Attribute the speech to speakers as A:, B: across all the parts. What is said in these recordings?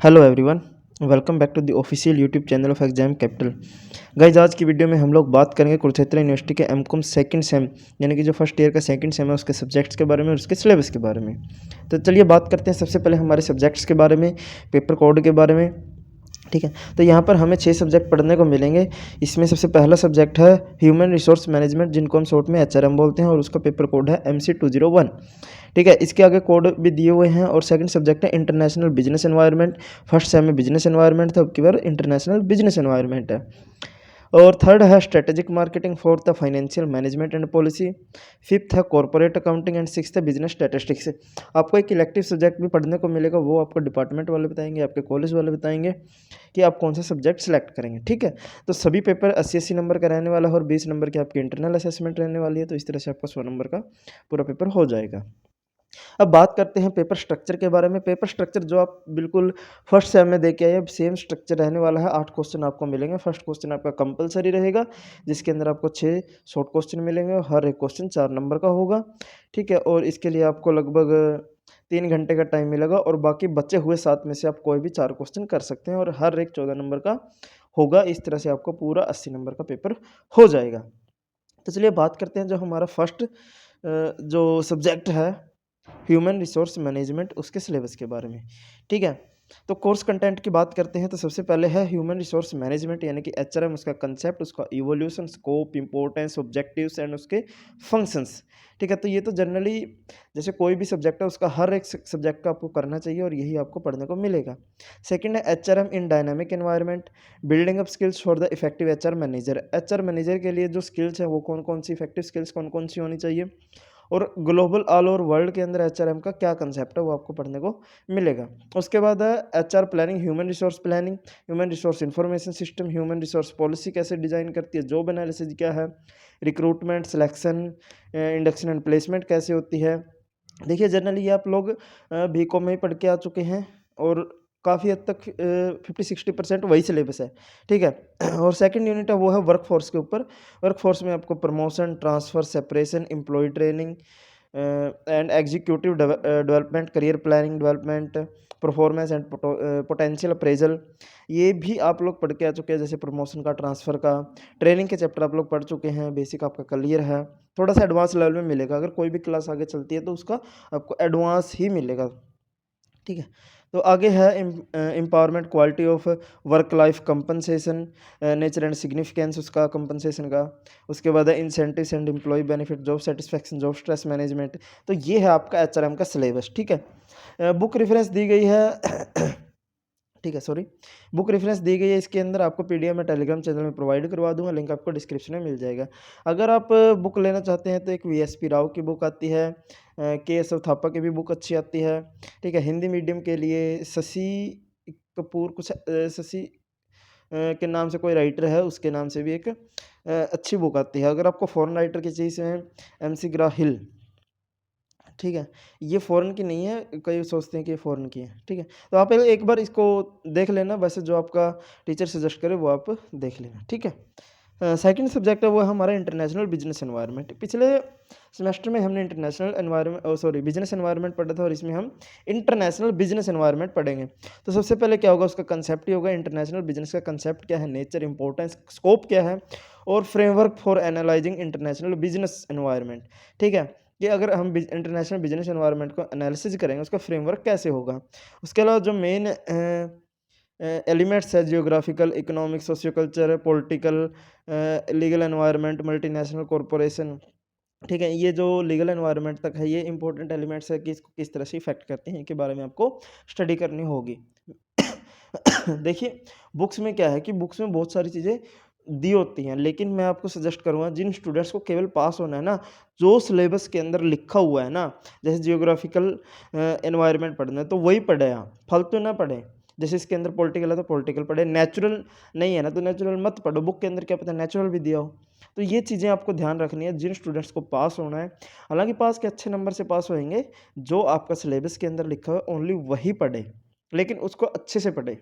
A: Hello everyone, welcome back to the official YouTube channel of Exam Capital. Guys, आज की video में हम लोग बात करेंगे कुरुक्षेत्र यूनिवर्सिटी के एमकॉम सेकंड सेम यानी कि जो फर्स्ट ईयर का सेकंड सेम है उसके सब्जेक्ट्स के बारे में और उसके सिलेबस के बारे में। तो चलिए बात करते हैं सबसे पहले हमारे सब्जेक्ट्स के बारे में, पेपर कोड के बारे में। ठीक है, तो यहाँ पर हमें 6 सब्जेक्ट पढ़ने को मिलेंगे। इसमें सबसे पहला सब्जेक्ट है ह्यूमन रिसोर्स मैनेजमेंट, जिनको हम शॉर्ट में एचआरएम बोलते हैं, और उसका पेपर कोड है MC201। ठीक है, इसके आगे कोड भी दिए हुए हैं। और सेकंड सब्जेक्ट है international business environment. First sem में बिजनेस एनवायरनमेंट था, अब की बार इंटरनेशनल बिजनेस एनवायरनमेंट है। और थर्ड है स्ट्रेटेजिक मार्केटिंग। फोर्थ है financial management and policy. Fifth है कॉर्पोरेट अकाउंटिंग एंड सिक्स्थ है बिजनेस स्टैटिस्टिक्स। आपको एक इलेक्टिव सब्जेक्ट भी पढ़ने को मिलेगा, वो आपको डिपार्टमेंट वाले बताएंगे, आपके कॉलेज वाले बताएंगे कि आप कौन सा सब्जेक्ट सेलेक्ट करेंगे। ठीक है, तो सभी पेपर 80-80 नंबर का रहने वाला है और 20 नंबर की आपकी इंटरनल असेसमेंट रहने वाली है। तो इस तरह से आपका 100 नंबर का पूरा पेपर हो जाएगा। अब बात करते हैं पेपर स्ट्रक्चर के बारे में। पेपर स्ट्रक्चर जो आप बिल्कुल फर्स्ट सेम में दे के आए, अब सेम स्ट्रक्चर रहने वाला है। 8 क्वेश्चन आपको मिलेंगे। फर्स्ट क्वेश्चन आपका कंपलसरी रहेगा, जिसके अंदर आपको 6 शॉर्ट क्वेश्चन मिलेंगे और हर एक क्वेश्चन 4 नंबर का होगा। ठीक है, और इसके लिए आपको लगभग 3 घंटे का टाइम मिलेगा, और बाकी बचे हुए 7 में से आप कोई भी 4 क्वेश्चन कर सकते हैं और हर एक 14 नंबर का होगा। इस तरह से आपको पूरा 80 नंबर का पेपर हो जाएगा। तो चलिए बात करते हैं जो हमारा फर्स्ट जो सब्जेक्ट है ह्यूमन रिसोर्स मैनेजमेंट, उसके सिलेबस के बारे में। ठीक है, तो कोर्स कंटेंट की बात करते हैं तो सबसे पहले है ह्यूमन रिसोर्स मैनेजमेंट यानी कि HRM, उसका कंसेप्ट, उसका evolution, scope, importance, objectives and उसके फंक्शंस। ठीक है, तो ये तो जनरली जैसे कोई भी सब्जेक्ट है उसका हर एक सब्जेक्ट का आपको करना चाहिए और यही आपको पढ़ने को मिलेगा। सेकंड है HRM in dynamic environment, building up skills for the effective HR manager. HR manager के लिए जो स्किल्स है वो कौन कौन सी, इफेक्टिव स्किल्स कौन कौन सी होनी चाहिए, और ग्लोबल ऑल ओवर वर्ल्ड के अंदर HRM का क्या कंसेप्ट है वो आपको पढ़ने को मिलेगा। उसके बाद है HR planning, human resource planning, human resource information system, human resource policy कैसे डिजाइन करती है, जॉब एनालिसिस क्या है, recruitment, selection, induction and placement कैसे होती है। देखिए जनरली ये आप लोग BCom में ही पढ़ के आ चुके हैं और काफ़ी हद तक 50-60% वही सिलेबस है। ठीक है, और सेकंड यूनिट है वो है वर्क फोर्स के ऊपर। वर्क फोर्स में आपको promotion, transfer, separation, employee training and executive development, career planning development, performance and potential appraisal, ये भी आप लोग पढ़ के आ चुके हैं। जैसे प्रमोशन का, ट्रांसफ़र का, ट्रेनिंग के चैप्टर आप लोग पढ़ चुके हैं। बेसिक आपका क्लियर है, थोड़ा सा एडवांस लेवल में मिलेगा। अगर कोई भी क्लास आगे चलती है तो उसका आपको एडवांस ही मिलेगा। ठीक है, तो आगे है empowerment, quality of work life compensation, nature and significance उसका कंपनसेशन का। उसके बाद है incentives and employee benefit, job satisfaction, job stress management. तो ये है आपका HRM का सिलेबस। ठीक है, बुक रेफरेंस दी गई है ठीक है, सॉरी, बुक रेफरेंस दी गई है। इसके अंदर आपको PDF में टेलीग्राम चैनल में प्रोवाइड करवा दूंगा, लिंक आपको डिस्क्रिप्शन में मिल जाएगा। अगर आप बुक लेना चाहते हैं तो एक VSP राव की बुक आती है, KSF थापा की भी बुक अच्छी आती है। ठीक है, हिंदी मीडियम के लिए शशि कपूर कुछ शशि के नाम से कोई राइटर है, उसके नाम से भी एक अच्छी बुक आती है। अगर आपको फॉरेन राइटर की चाहिए, MC ग्राहिल। ठीक है, ये फ़ॉरेन की नहीं है, कई सोचते हैं कि ये फ़ॉरेन की है। ठीक है, तो आप एक बार इसको देख लेना, वैसे जो आपका टीचर सजेस्ट करे वो आप देख लेना। ठीक है, सेकंड सब्जेक्ट है वो है हमारा इंटरनेशनल बिजनेस एनवायरनमेंट। पिछले सेमेस्टर में हमने international environment sorry business environment पढ़ा था, और इसमें हम इंटरनेशनल बिजनेस एनवायरनमेंट पढ़ेंगे। तो सबसे पहले क्या होगा, उसका कंसेप्ट ही होगा। इंटरनेशनल बिजनेस का कंसेप्ट क्या है, नेचर, इंपॉर्टेंस, स्कोप क्या है, और framework for analysing international business environment. ठीक है, कि अगर हम इंटरनेशनल बिजनेस एनवायरनमेंट को एनालिसिस करेंगे उसका फ्रेमवर्क कैसे होगा। उसके अलावा जो मेन एलिमेंट्स है, geographical, economic, socio culture, political, legal environment, multinational corporation. ठीक है, ये जो लीगल एनवायरनमेंट तक है ये इंपॉर्टेंट एलिमेंट्स है कि इसको किस तरह से इफेक्ट करते हैं, इनके बारे में आपको स्टडी करनी होगी। देखिए बुक्स में क्या है कि बुक्स में बहुत सारी चीज़ें दी होती हैं, लेकिन मैं आपको सजेस्ट करूँगा जिन स्टूडेंट्स को केवल पास होना है ना, जो सिलेबस के अंदर लिखा हुआ है ना, जैसे जियोग्राफिकल एनवायरनमेंट पढ़ना है तो वही पढ़ें आप, फालतू ना पढ़ें। जैसे इसके अंदर पॉलिटिकल है तो पॉलिटिकल पढ़े, नेचुरल नहीं है ना तो नेचुरल मत पढ़ो। बुक के अंदर क्या पता नेचुरल भी दिया हो। तो ये चीज़ें आपको ध्यान रखनी है जिन स्टूडेंट्स को पास होना है। हालांकि पास के अच्छे नंबर से पास होएंगे, जो आपका सिलेबस के अंदर लिखा है ओनली वही पढ़े, लेकिन उसको अच्छे से पढ़े।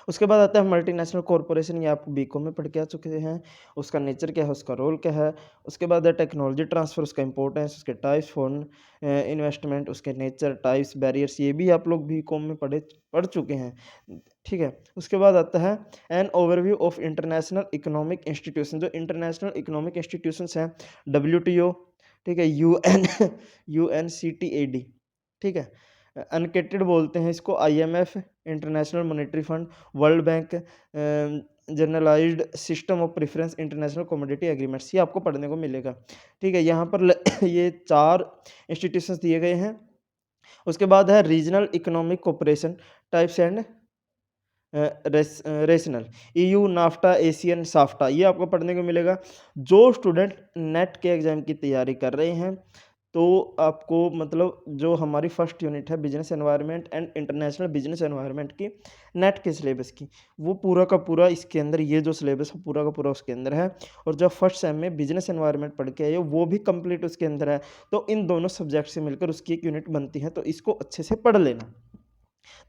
A: उसके बाद आता है मल्टीनेशनल कॉरपोरेशन, ये आप बीकॉम में पढ़ के आ चुके हैं। उसका नेचर क्या है, उसका रोल क्या है। उसके बाद है टेक्नोलॉजी ट्रांसफ़र, उसका इम्पोर्टेंस, उसके टाइप्स, फॉरेन इन्वेस्टमेंट, उसके नेचर, टाइप्स, बैरियर्स, ये भी आप लोग बीकॉम में पढ़ चुके हैं। ठीक है। उसके बाद आता है an overview of international economic institution, जो इंटरनेशनल इकोनॉमिक इंस्टीट्यूशंस हैं, डब्ल्यूटीओ, ठीक है, यूएन यूएनसीटीएडी, ठीक है। अनकेटेड बोलते हैं इसको, IMF, international monetary fund, world bank, generalised system of preference, international commodity agreements, ये आपको पढ़ने को मिलेगा। ठीक है, यहाँ पर ये 4 इंस्टीट्यूशंस दिए गए हैं। उसके बाद है regional economic cooperation types and rational, EU, NAFTA, Asian, SAFTA, ये आपको पढ़ने को मिलेगा। जो स्टूडेंट नेट के एग्ज़ाम की तैयारी कर रहे हैं, तो आपको मतलब जो हमारी फर्स्ट यूनिट है business environment and international business environment की, नेट के सिलेबस की, वो पूरा का पूरा इसके अंदर, ये जो सिलेबस है पूरा का पूरा उसके अंदर है। और जब फर्स्ट सेम में बिजनेस एनवायरनमेंट पढ़ के आए हो, वो भी कंप्लीट उसके अंदर है। तो इन दोनों सब्जेक्ट से मिलकर उसकी एक यूनिट बनती है, तो इसको अच्छे से पढ़ लेना,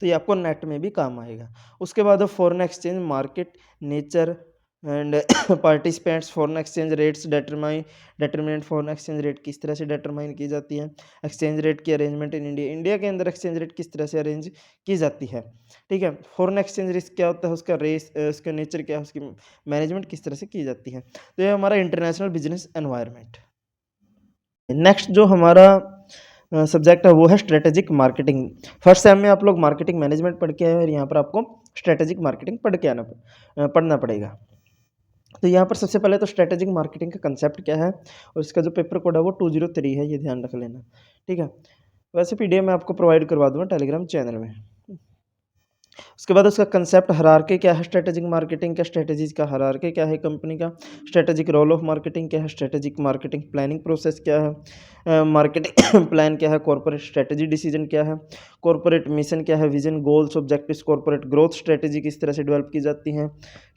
A: तो ये आपको नेट में भी काम आएगा। उसके बाद foreign exchange market, nature and participants, foreign exchange rates, determinant, foreign exchange rate किस तरह से डिटरमाइन की जाती है, एक्सचेंज रेट की अरेंजमेंट इन इंडिया, इंडिया के अंदर एक्सचेंज रेट किस तरह से अरेंज की जाती है। ठीक है, फॉरेन एक्सचेंज रिस्क क्या होता है, उसका उसका नेचर क्या है, उसकी मैनेजमेंट किस तरह से की जाती है। तो ये हमारा इंटरनेशनल बिजनेस एनवायरनमेंट। नेक्स्ट जो हमारा सब्जेक्ट है वो है स्ट्रेटेजिक मार्केटिंग। फर्स्ट सेम में आप लोग मार्केटिंग मैनेजमेंट पढ़ के आए और यहाँ पर आपको स्ट्रेटेजिक मार्केटिंग पढ़ना पड़ेगा। तो यहाँ पर सबसे पहले तो स्ट्रेटेजिक मार्केटिंग का कंसेप्ट क्या है और इसका जो पेपर कोड है वो 203 है, ये ध्यान रख लेना। ठीक है, वैसे पीडीएफ मैं आपको प्रोवाइड करवा दूँगा टेलीग्राम चैनल में। उसके बाद उसका कंसेप्ट हायरार्की क्या है, स्ट्रेटेजिक मार्केटिंग का स्ट्रेटेजीज का हायरार्की क्या है कंपनी का, स्ट्रेटेजिक रोल ऑफ मार्केटिंग क्या है, स्ट्रेटेजिक मार्केटिंग प्लानिंग प्रोसेस क्या है, मार्केटिंग प्लान क्या है, कॉर्पोरेट स्ट्रेटेजी डिसीजन क्या है, कॉर्पोरेट मिशन क्या है, vision goals objectives, corporate growth strategy किस तरह से डेवलप की जाती हैं,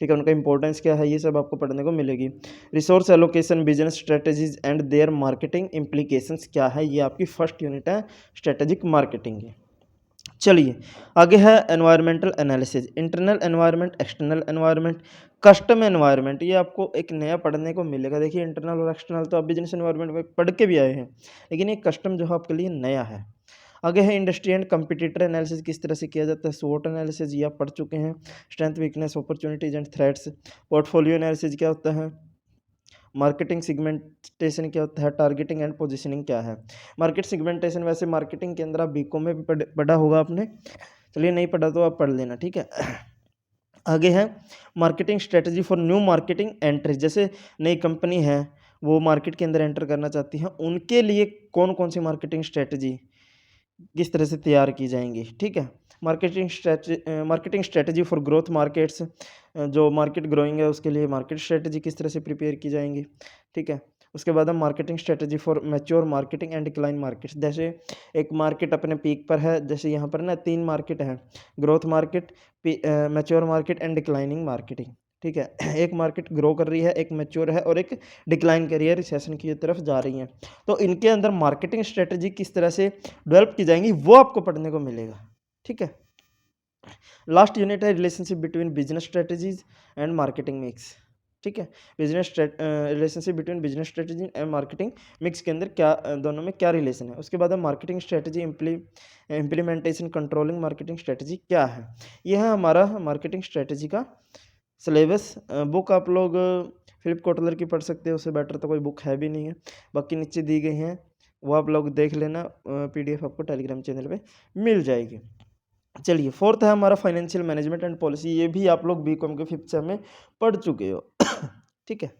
A: ठीक है, उनका इंपॉर्टेंस क्या है, ये सब आपको पढ़ने को मिलेगी। Resource allocation, business strategies and their marketing implications क्या है, ये आपकी फर्स्ट यूनिट है स्ट्रेटेजिक मार्केटिंग की। चलिए आगे है environmental analysis, internal environment, external environment, custom environment, ये आपको एक नया पढ़ने को मिलेगा। देखिए इंटरनल और एक्सटर्नल तो आप बिजनेस एनवायरनमेंट में पढ़ के भी आए हैं, लेकिन ये कस्टम जो है आपके लिए नया है। आगे है इंडस्ट्री एंड कंपटीटर एनालिसिस, किस तरह से किया जाता है, स्वोट एनालिसिस ये आप पढ़ चुके हैं, strength weakness opportunities and threats, portfolio analysis क्या होता है, मार्केटिंग सिगमेंटेशन क्या होता है, टारगेटिंग एंड पोजीशनिंग क्या है। मार्केट सिगमेंटेशन वैसे मार्केटिंग के अंदर आप बीकॉम में भी पढ़ा होगा आपने, चलिए नहीं पढ़ा तो आप पढ़ लेना, ठीक है। आगे है marketing strategy for new marketing entry, जैसे नई कंपनी है वो मार्केट के अंदर एंटर करना चाहती है, उनके लिए कौन कौन सी मार्केटिंग स्ट्रेटजी किस तरह से तैयार की जाएंगी, ठीक है। Marketing strategy for growth markets, जो मार्केट ग्रोइंग है उसके लिए मार्केट स्ट्रेटजी किस तरह से प्रिपेयर की जाएंगी, ठीक है। उसके बाद हम marketing strategy for mature marketing and decline markets, जैसे एक मार्केट अपने पीक पर है, जैसे यहाँ पर ना 3 मार्केट हैं, growth market, mature market and declining marketing, ठीक है। एक मार्केट ग्रो कर रही है, एक मैच्योर है और एक डिक्लाइन कर रही है, रिसेशन की तरफ जा रही है। तो इनके अंदर मार्केटिंग स्ट्रेटजी किस तरह से डेवलप की जाएंगी वो आपको पढ़ने को मिलेगा, ठीक है। लास्ट यूनिट है relationship between business strategies and marketing mix, ठीक है। Relationship between business strategy and marketing mix के अंदर क्या दोनों में क्या रिलेशन है। उसके बाद है marketing strategy implementation controlling marketing strategy क्या है। यह है हमारा मार्केटिंग स्ट्रेटजी का सिलेबस। बुक आप लोग फिलिप कोटलर की पढ़ सकते हो, उससे बेटर तो कोई बुक है भी नहीं है। बाकी नीचे दी गई हैं वो आप लोग देख लेना, पीडीएफ आपको टेलीग्राम चैनल पे मिल जाएगी। चलिए फोर्थ है हमारा फाइनेंशियल मैनेजमेंट एंड पॉलिसी, ये भी आप लोग बीकॉम के 5th सेम में पढ़ चुके हो। ठीक है,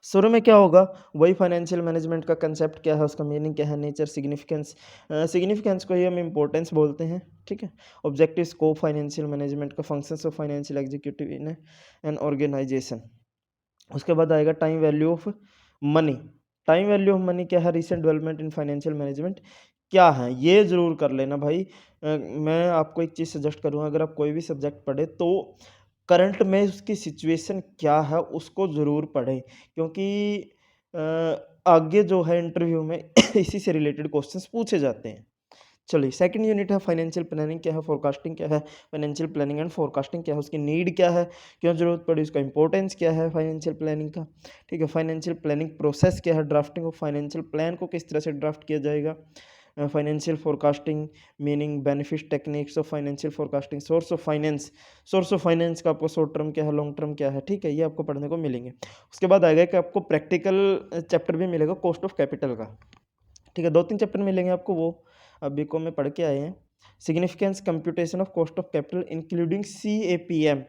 A: शुरू में क्या होगा, वही फाइनेंशियल मैनेजमेंट का कंसेप्ट क्या है, उसका मीनिंग क्या है, नेचर, सिग्निफिकेंस, सिग्निफिकेंस को ही हम इंपॉर्टेंस बोलते हैं, ठीक है। ऑब्जेक्टिव, स्कोप फाइनेंशियल मैनेजमेंट का, functions of financial executive in an organisation. उसके बाद आएगा time value of money. Time value of money क्या है, recent development in financial management क्या है, ये ज़रूर कर लेना भाई। मैं आपको एक चीज़ सजेस्ट करूँगा, अगर आप कोई भी सब्जेक्ट पढ़े तो करंट में उसकी सिचुएशन क्या है उसको ज़रूर पढ़ें, क्योंकि आगे जो है इंटरव्यू में इसी से रिलेटेड क्वेश्चंस पूछे जाते हैं। चलिए सेकंड यूनिट है फाइनेंशियल प्लानिंग क्या है, फोरकास्टिंग क्या है, फाइनेंशियल प्लानिंग एंड फोरकास्टिंग क्या है, उसकी नीड क्या है, क्यों जरूरत पड़ी, उसका इंपॉर्टेंस क्या है फाइनेंशियल प्लानिंग का। ठीक है, फाइनेंशियल प्लानिंग प्रोसेस क्या है, ड्राफ्टिंग ऑफ फाइनेंशियल प्लान को किस तरह से ड्राफ्ट किया जाएगा, financial forecasting meaning, benefit, techniques of financial forecasting, source of finance का आपको शॉर्ट टर्म क्या है, लॉन्ग टर्म क्या है। ठीक है, ये आपको पढ़ने को मिलेंगे। उसके बाद आएगा कि आपको प्रैक्टिकल चैप्टर भी मिलेगा कॉस्ट ऑफ कैपिटल का। ठीक है, 2-3 चैप्टर मिलेंगे आपको, वो अब बीकॉम में पढ़ के आए हैं। Significance computation of cost of capital including CAPM।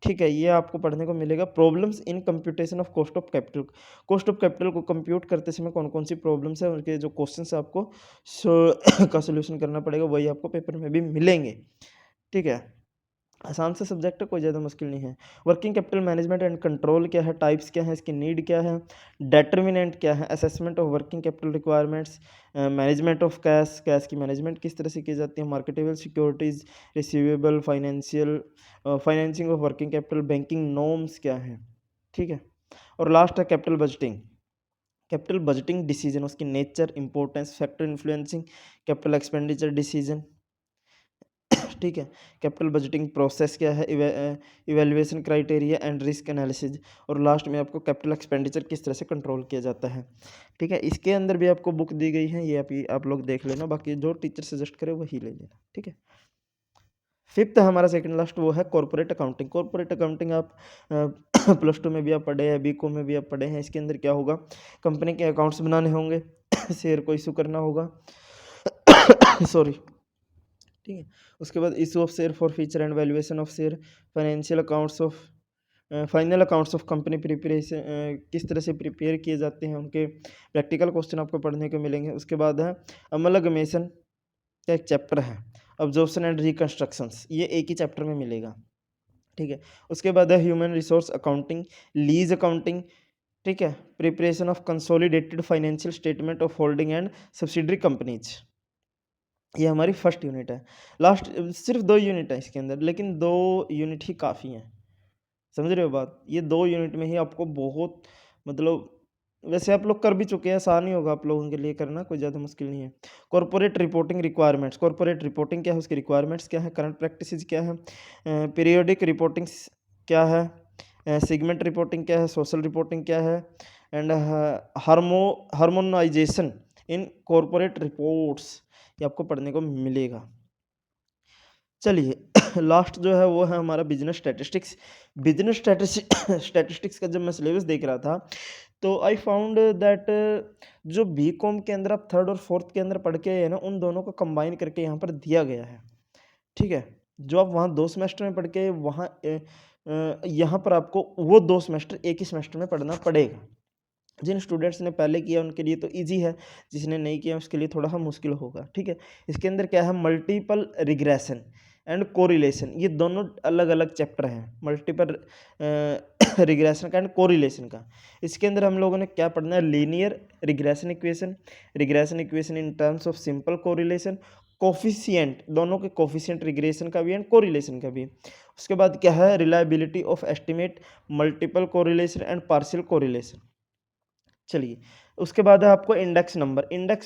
A: ठीक है, ये आपको पढ़ने को मिलेगा। Problems in computation of cost of capital को कंप्यूट करते समय कौन कौन सी प्रॉब्लम्स है, उनके जो क्वेश्चन है आपको का सोल्यूशन करना पड़ेगा, वही आपको पेपर में भी मिलेंगे। ठीक है, आसान से सब्जेक्ट है, कोई ज़्यादा मुश्किल नहीं है। Working capital management and control क्या है, टाइप्स क्या है, इसकी नीड क्या है, डेटर्मिनेंट क्या है, assessment of working capital requirements, management of cash की मैनेजमेंट किस तरह से की जाती है, marketable securities, receivable, financing of working capital, banking norms क्या है। ठीक है, और लास्ट है कैपिटल बजटिंग डिसीजन, उसकी nature, importance, factor influencing capital expenditure decision. ठीक है, कैपिटल बजटिंग प्रोसेस क्या है, evaluation criteria and risk analysis, और लास्ट में आपको कैपिटल एक्सपेंडिचर किस तरह से कंट्रोल किया जाता है। ठीक है, इसके अंदर भी आपको बुक दी गई है, ये आप लोग देख लेना, बाकी जो टीचर सजेस्ट करे वही ले लेना। ठीक है, फिफ्थ हमारा सेकंड लास्ट वो है कॉर्पोरेट अकाउंटिंग। कॉर्पोरेट अकाउंटिंग आप +2 में भी आप पढ़े हैं, बीकॉम में भी आप पढ़े हैं। इसके अंदर क्या होगा, कंपनी के अकाउंट्स बनाने होंगे, शेयर को इशू करना होगा सॉरी। ठीक है, उसके बाद issue of share for feature and valuation of share, financial accounts of final accounts of company preparation, किस तरह से प्रिपेयर किए जाते हैं, उनके प्रैक्टिकल क्वेश्चन आपको पढ़ने को मिलेंगे। उसके बाद है अमलगमेशन का एक चैप्टर है, ऑब्जॉर्प्शन एंड रिकंस्ट्रक्शंस, ये एक ही चैप्टर में मिलेगा। ठीक है, उसके बाद है human resource accounting, lease accounting. ठीक है, preparation of consolidated financial statement of holding and subsidiary companies, ये हमारी फर्स्ट यूनिट है। लास्ट सिर्फ 2 यूनिट है इसके अंदर, लेकिन 2 यूनिट ही काफ़ी हैं, समझ रहे हो बात। ये 2 यूनिट में ही आपको बहुत, मतलब वैसे आप लोग कर भी चुके हैं, आसान ही होगा आप लोगों के लिए करना, कोई ज़्यादा मुश्किल नहीं है। Corporate reporting requirements, corporate reporting क्या है, उसकी रिक्वायरमेंट्स क्या है, करंट प्रैक्टिसेस क्या है, पीरियोडिक रिपोर्टिंग्स क्या है, सेगमेंट रिपोर्टिंग क्या है, सोशल रिपोर्टिंग क्या है, and harmonisation in corporate reports, ये आपको पढ़ने को मिलेगा। चलिए लास्ट जो है वो है हमारा बिजनेस स्टैटिस्टिक्स। स्टैटिस्टिक्स का जब मैं सिलेबस देख रहा था तो आई फाउंड दैट जो बीकॉम के अंदर आप थर्ड और फोर्थ के अंदर पढ़ के आए हैं ना, उन दोनों को कंबाइन करके यहाँ पर दिया गया है। ठीक है, जो आप वहाँ 2 सेमेस्टर में पढ़ के वहाँ यहाँ पर आपको वो 2 सेमेस्टर एक ही सेमेस्टर में पढ़ना पड़ेगा। जिन स्टूडेंट्स ने पहले किया उनके लिए तो ईजी है, जिसने नहीं किया उसके लिए थोड़ा सा मुश्किल होगा। ठीक है, इसके अंदर क्या है, मल्टीपल रिग्रेशन एंड कोरिलेशन, ये दोनों अलग अलग चैप्टर हैं, मल्टीपल रिग्रेशन का एंड कोरिलेशन का। इसके अंदर हम लोगों ने क्या पढ़ना है, linear regression equation in terms of simple correlation, coefficient, दोनों के कोफिशिएंट रिग्रेशन का भी एंड कोरिलेशन का भी। उसके बाद क्या है, reliability of estimate, multiple correlation and partial correlation. चलिए, उसके बाद है आपको इंडेक्स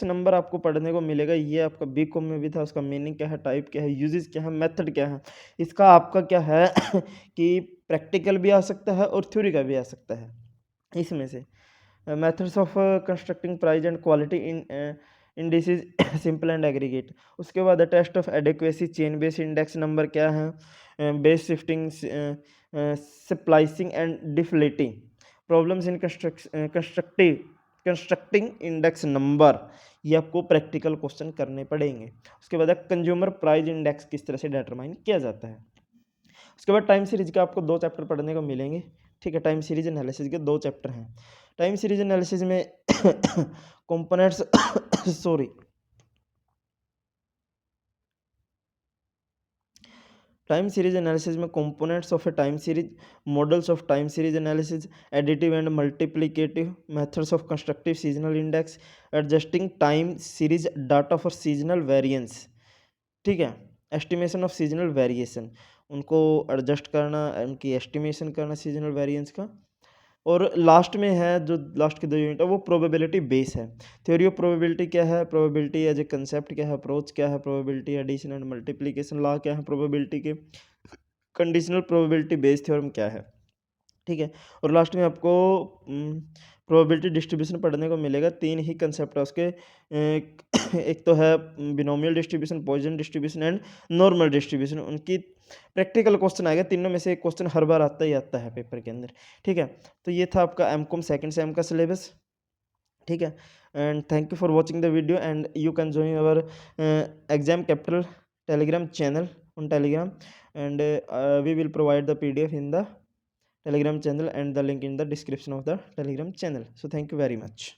A: नंबर आपको पढ़ने को मिलेगा, ये आपका बीकॉम में भी था। उसका मीनिंग क्या है, टाइप क्या है, यूजेस क्या है, मेथड क्या है, इसका आपका क्या है कि प्रैक्टिकल भी आ सकता है और थ्योरी का भी आ सकता है। इसमें से methods of constructing price and quality in indices simple and aggregate. उसके बाद test of adequacy, chain base index number क्या है, base shifting, splicing and deflating, problems in constructing index number, ये आपको प्रैक्टिकल क्वेश्चन करने पड़ेंगे। उसके बाद कंज्यूमर प्राइस इंडेक्स किस तरह से डिटरमाइन किया जाता है। उसके बाद टाइम सीरीज का आपको 2 चैप्टर पढ़ने को मिलेंगे। ठीक है, टाइम सीरीज एनालिसिस के 2 चैप्टर हैं। टाइम सीरीज एनालिसिस में components sorry time series analysis में components of a time series, models of time series analysis, additive and multiplicative methods of constructive seasonal index, adjusting time series data for seasonal variance. ठीक है, estimation of seasonal variation, उनको adjust करना, उनकी estimation करना seasonal variance का। और last में है जो लास्ट के 2 यूनिट है वो प्रोबेबिलिटी बेस है। थ्योरी ऑफ प्रोबेबिलिटी क्या है, प्रोबेबिलिटी एज ए कंसेप्ट क्या है, अप्रोच क्या है, probability addition and multiplication law क्या है प्रोबेबिलिटी के, कंडीशनल प्रोबेबिलिटी बेस थ्योरम क्या है, ठीक है। और लास्ट में आपको प्रोबेबिलिटी डिस्ट्रीब्यूशन पढ़ने को मिलेगा। 3 ही कंसेप्ट है उसके, एक तो है binomial distribution, Poisson distribution and normal distribution. उनकी प्रैक्टिकल क्वेश्चन आएगा, तीनों में से एक क्वेश्चन हर बार आता ही आता है पेपर के अंदर, ठीक है। तो ये था आपका एमकॉम सेकंड सेम का सिलेबस, ठीक है। And thank you for watching the video and you can join our exam capital Telegram channel on telegram, and we will provide the pdf in the telegram channel and the link in the description of the telegram channel. So thank you very much.